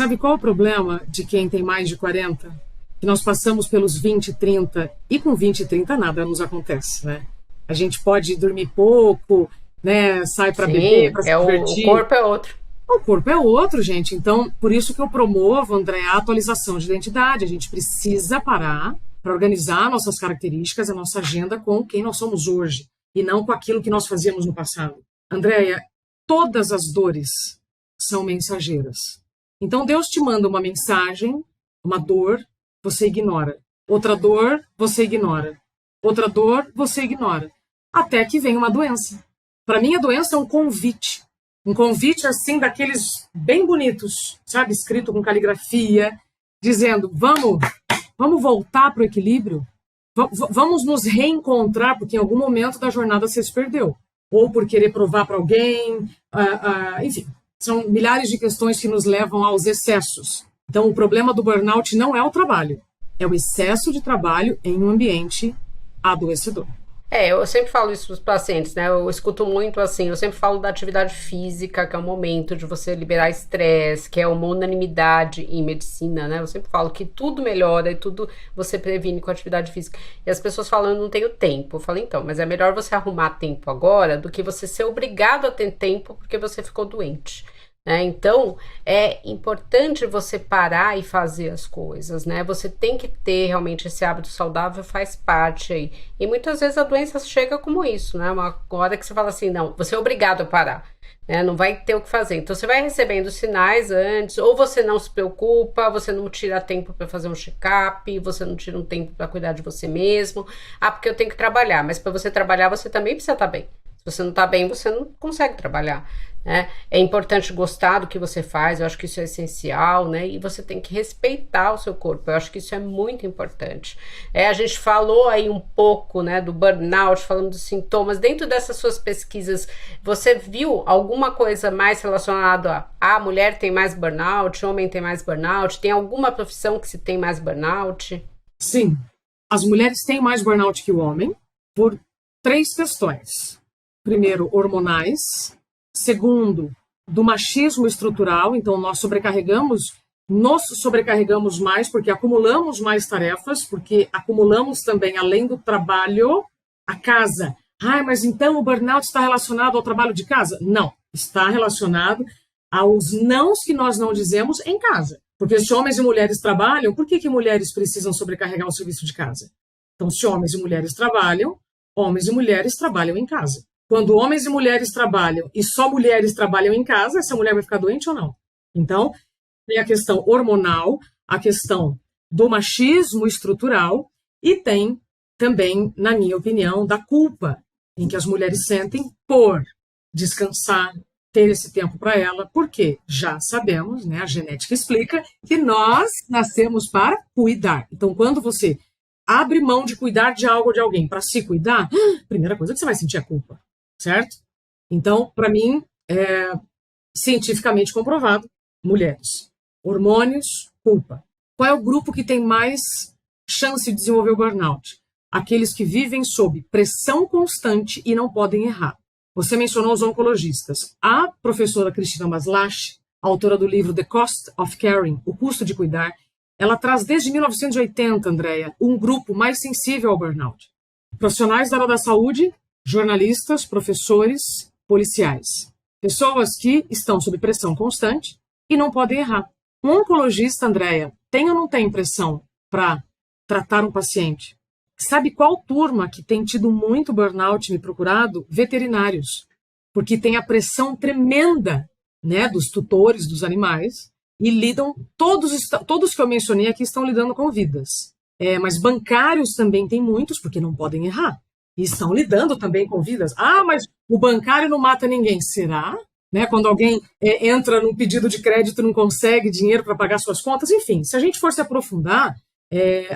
Sabe qual é o problema de quem tem mais de 40? Que nós passamos pelos 20, 30 e com 20 e 30 nada nos acontece, né? A gente pode dormir pouco, né? Sai para beber, Sim, para se o divertir. corpo é outro. O corpo é outro, gente. Então, por isso que eu promovo, André, a atualização de identidade. A gente precisa parar para organizar nossas características, a nossa agenda com quem nós somos hoje e não com aquilo que nós fazíamos no passado. Andréia, todas as dores são mensageiras. Então, Deus te manda uma mensagem, uma dor, você ignora. Outra dor, você ignora. Outra dor, você ignora. Até que vem uma doença. Para mim, a doença é um convite. Um convite, assim, daqueles bem bonitos, sabe? Escrito com caligrafia, dizendo, vamos voltar para o equilíbrio? Vamos nos reencontrar, porque em algum momento da jornada você se perdeu. Ou por querer provar para alguém, enfim. São milhares de questões que nos levam aos excessos. Então, o problema do burnout não é o trabalho, é o excesso de trabalho em um ambiente adoecedor. Eu sempre falo isso para os pacientes, né? Eu escuto muito assim, eu sempre falo da atividade física, que é o momento de você liberar estresse, que é uma unanimidade em medicina, né? Eu sempre falo que tudo melhora e tudo você previne com a atividade física. E as pessoas falam, eu não tenho tempo. Eu falo, então, mas é melhor você arrumar tempo agora do que você ser obrigado a ter tempo porque você ficou doente. Então, é importante você parar e fazer as coisas, né? Você tem que ter realmente esse hábito saudável, faz parte aí. E muitas vezes a doença chega como isso, né? Uma hora que você fala assim, não, você é obrigado a parar, né? Não vai ter o que fazer. Então, você vai recebendo sinais antes, ou você não se preocupa, você não tira tempo para fazer um check-up, você não tira um tempo para cuidar de você mesmo. Porque eu tenho que trabalhar, mas para você trabalhar, você também precisa estar bem. Se você não está bem, você não consegue trabalhar, né? É importante gostar do que você faz, eu acho que isso é essencial, né? E você tem que respeitar o seu corpo, eu acho que isso é muito importante. A gente falou aí um pouco, né, do burnout, falando dos sintomas. Dentro dessas suas pesquisas, você viu alguma coisa mais relacionada a mulher tem mais burnout, homem tem mais burnout? Tem alguma profissão que se tem mais burnout? Sim, as mulheres têm mais burnout que o homem por 3 questões. Primeiro, hormonais. Segundo, do machismo estrutural. Então, nos sobrecarregamos mais porque acumulamos mais tarefas, porque acumulamos também, além do trabalho, a casa. Mas então o burnout está relacionado ao trabalho de casa? Não, está relacionado aos nãos que nós não dizemos em casa. Porque se homens e mulheres trabalham, por que mulheres precisam sobrecarregar o serviço de casa? Então, se homens e mulheres trabalham em casa. Quando homens e mulheres trabalham e só mulheres trabalham em casa, essa mulher vai ficar doente ou não? Então, tem a questão hormonal, a questão do machismo estrutural e tem também, na minha opinião, da culpa em que as mulheres sentem por descansar, ter esse tempo para ela, porque já sabemos, né, a genética explica, que nós nascemos para cuidar. Então, quando você abre mão de cuidar de algo ou de alguém para se cuidar, a primeira coisa que você vai sentir é culpa. Certo? Então, para mim, é cientificamente comprovado, mulheres. Hormônios, culpa. Qual é o grupo que tem mais chance de desenvolver o burnout? Aqueles que vivem sob pressão constante e não podem errar. Você mencionou os oncologistas. A professora Cristina Maslach, autora do livro The Cost of Caring, O Custo de Cuidar, ela traz desde 1980, Andréia, um grupo mais sensível ao burnout. Profissionais da área da saúde, jornalistas, professores, policiais. Pessoas que estão sob pressão constante e não podem errar. Um oncologista, Andréia, tem ou não tem pressão para tratar um paciente? Sabe qual turma que tem tido muito burnout me procurado? Veterinários. Porque tem a pressão tremenda, né, dos tutores dos animais e lidam, todos que eu mencionei aqui estão lidando com vidas. Mas bancários também tem muitos, porque não podem errar. E estão lidando também com vidas. Mas o bancário não mata ninguém. Será? Né? Quando alguém entra num pedido de crédito e não consegue dinheiro para pagar suas contas. Enfim, se a gente for se aprofundar,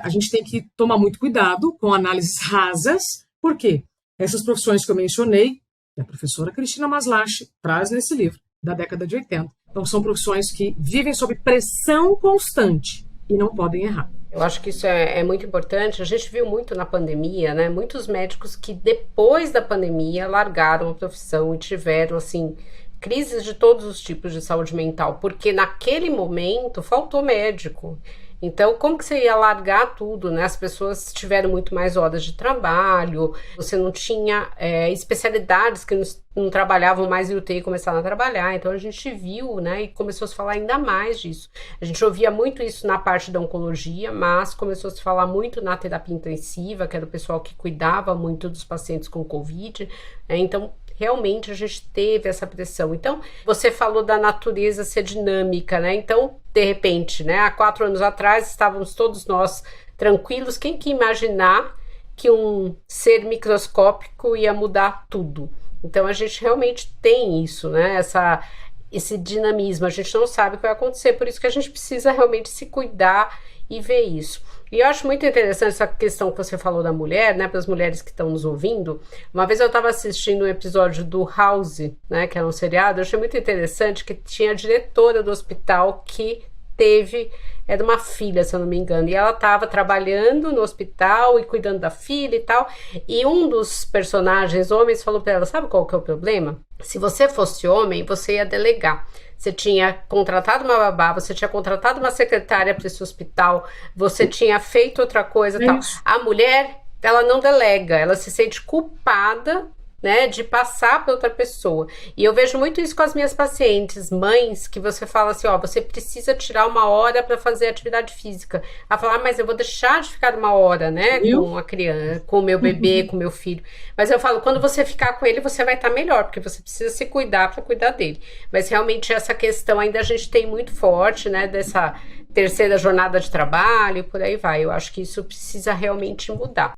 a gente tem que tomar muito cuidado com análises rasas. Por quê? Essas profissões que eu mencionei, que a professora Cristina Maslach traz nesse livro, da década de 80. Então, são profissões que vivem sob pressão constante e não podem errar. Eu acho que isso é muito importante. A gente viu muito na pandemia, né? Muitos médicos que depois da pandemia largaram a profissão e tiveram, assim, crises de todos os tipos de saúde mental, porque naquele momento faltou médico. Então, como que você ia largar tudo, né? As pessoas tiveram muito mais horas de trabalho, você não tinha especialidades que não trabalhavam mais em UTI e começaram a trabalhar. Então, a gente viu, né? E começou a se falar ainda mais disso. A gente ouvia muito isso na parte da oncologia, mas começou a se falar muito na terapia intensiva, que era o pessoal que cuidava muito dos pacientes com Covid, né? Então, realmente a gente teve essa pressão. Então, você falou da natureza ser dinâmica, né? Então, de repente, né, há 4 anos atrás, estávamos todos nós tranquilos. Quem que imaginar que um ser microscópico ia mudar tudo? Então, a gente realmente tem isso, né? Esse dinamismo. A gente não sabe o que vai acontecer, por isso que a gente precisa realmente se cuidar e ver isso. E eu acho muito interessante essa questão que você falou da mulher, né, para as mulheres que estão nos ouvindo. Uma vez eu estava assistindo um episódio do House, né, que é um seriado, eu achei muito interessante que tinha a diretora do hospital que era uma filha, se eu não me engano, e ela estava trabalhando no hospital e cuidando da filha e tal, e um dos personagens homens falou para ela, sabe qual que é o problema? Se você fosse homem, você ia delegar. Você tinha contratado uma babá, você tinha contratado uma secretária para esse hospital, você tinha feito outra coisa e tal. A mulher, ela não delega, ela se sente culpada, né, de passar para outra pessoa. E eu vejo muito isso com as minhas pacientes, mães, que você fala assim, ó, você precisa tirar 1 hora para fazer atividade física. Ela fala, mas eu vou deixar de ficar 1 hora, né, com a criança, com o meu bebê, com o meu filho. Mas eu falo, quando você ficar com ele, você vai estar melhor, porque você precisa se cuidar para cuidar dele. Mas realmente essa questão ainda a gente tem muito forte, né, dessa terceira jornada de trabalho, e por aí vai. Eu acho que isso precisa realmente mudar.